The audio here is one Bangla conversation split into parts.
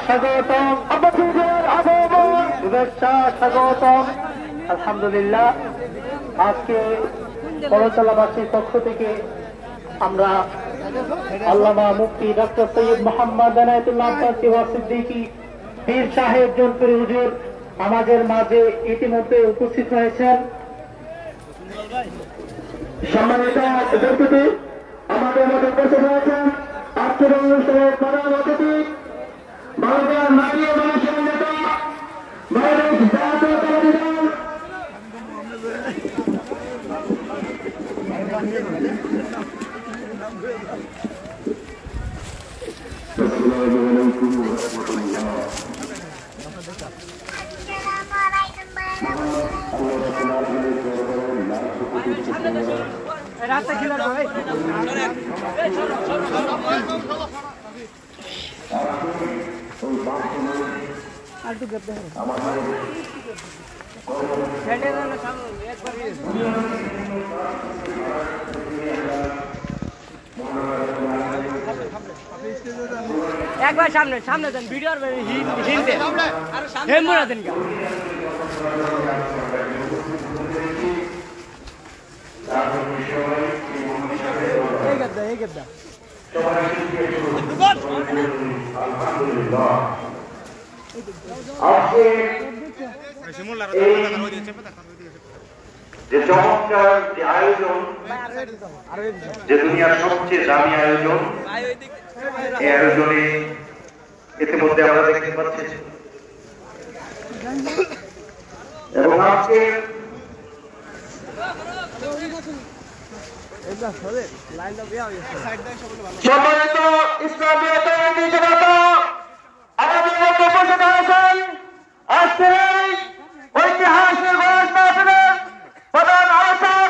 স্বাগতম, আব্বাসীদের আগমন, শুভেচ্ছা স্বাগতম। আলহামদুলিল্লাহ, আজকে করতলাবাসীর পক্ষ থেকে আমরা আল্লামা মুফতি ডক্টর সৈয়দ মোহাম্মদ এনায়েতুল্লাহ আব্বাসী ওয়া সিদ্দিকী পীর সাহেব জোনপুরি হুজুর আমাদের মাঝে ইতিমধ্যে উপস্থিত হয়েছেন। সম্মানিত উপস্থিতি, আমাদের মধ্যে উপস্থিত হয়েছেন আজকের অনুষ্ঠানের প্রধান অতিথি ভারতের নারী ও মানুষের নেতা বাংলাদেশ জাতীয়তাবাদী দল রাস্তা খেলা ভাই আর তো করতে হবে একবার সামনে সামনে দেন ভিডিওর হিন্দি হেমরা দেন কা এই গদ্দা যে চমৎকার যে আয়োজন, যে দুনিয়ার সবচেয়ে দামি আয়োজন, এই আয়োজনে ইতিমধ্যে আমরা দেখতে পাচ্ছি এবং আজকে সম্মানিত ইসলামী জনতা আমাদের মধ্যে উপস্থিত হয়েছেন আজকের এই ঐতিহাসিক মাহফিলের প্রধান আলোচক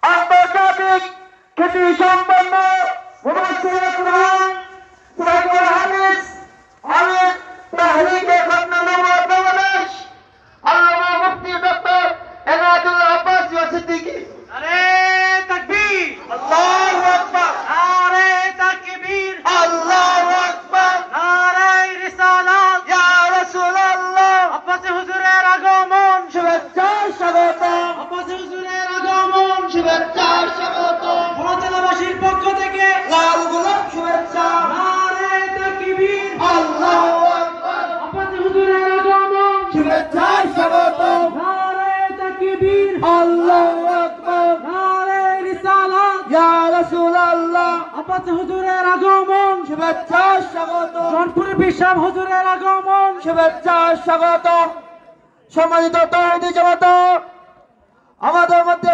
আন্তর্জাতিক খ্যাতি সম্পন্ন মুফাসসির কুরআন সিরাজুল হাদিস আমির তাহরিকে খতনা নবুয়ত বাংলাদেশ আল্লামা মুফতি ডক্টর এনায়েতুল্লাহ আব্বাসী ওয়া সিদ্দিকী। আরে তাকবীর, আল্লাহু আকবার, নারে তাকবীর, আল্লাহু আকবার, নারে রিসালাত, ইয়া রাসূলুল্লাহ। আব্বাসী হুজুরের আগমন, শুভেচ্ছা স্বাগতম। আব্বাসী হুজুরের আগমন, শুভেচ্ছা স্বাগতম। করতলাবাসীর পক্ষ থেকে লাল গোলাপ শুভেচ্ছা, নারে তাকবীর, আল্লাহু আকবার। আব্বাসী হুজুরের আগমন, শুভেচ্ছা স্বাগতম, নারে তাকবীর, আল্লাহু আকবার, নারে রিসালাত, ইয়া রাসূলুল্লাহ। আব্বাসী হুজুরের আগমন, শুভেচ্ছা স্বাগতম। জোনপুরি পীর সাহেব হুজুরের আগমন, শুভেচ্ছা স্বাগতম। সম্মানিত তাওহীদি জনতা, আমাদের মধ্যে